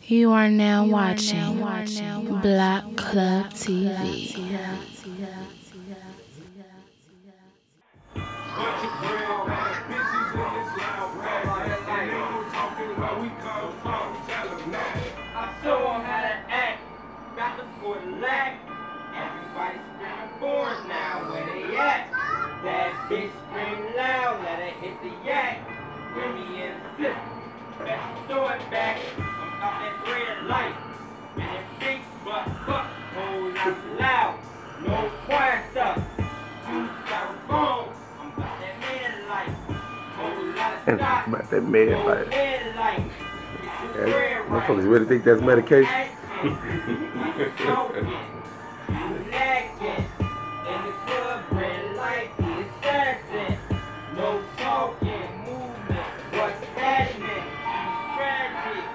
You are now watching Block Club TV. I show them how to act, got the foot lack. Everybody screaming boards now, where they at? That bitch scream loud, let her hit the yak. When me in the system, best throw it back. I'm out that red light, and it thinks but fuck, whole lot loud. No quiet stuff, you styrofoam. I'm about that man light, whole lot of stop. About that man light. Headlight. Motherfuckers really think that's medication? No talking, movement, what's happening? Tragic,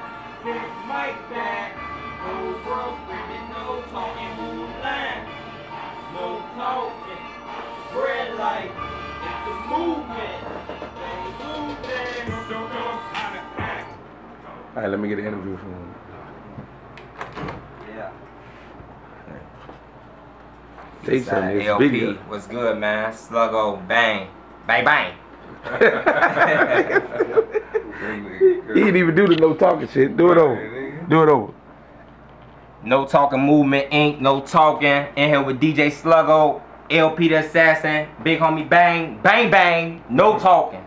since Mike back. Whole world screaming, no talking, move line. No talking, red light, it's a movement. They losing, don't know how to act. Alright, let me get an interview from him. Yeah. Say something, this LP, video. what's good, man? Sluggo, bang. Bang, bang. He didn't even do the no talking shit. Do it over. Do it over. No Talking Movement Inc. No talking. In here with DJ Sluggo, LP the Assassin, Big Homie Bang, Bang Bang. No talking.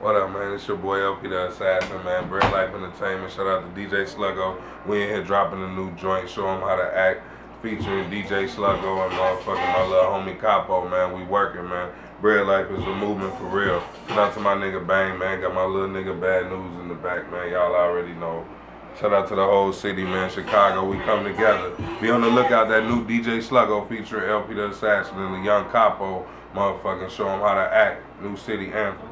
What up, man? It's your boy LP the Assassin, man. Bread Life Entertainment. Shout out to DJ Sluggo. We in here dropping a new joint. Show him how to act. Featuring DJ Sluggo and motherfucking my little homie Capo, man. We working, man. Bread Life is a movement for real. Shout out to my nigga Bang, man. Got my little nigga Bad News in the back, man. Y'all already know. Shout out to the whole city, man. Chicago, we come together. Be on the lookout, that new DJ Sluggo featuring LP the Assassin and the young Capo. Motherfucking show him how to act. New city anthem.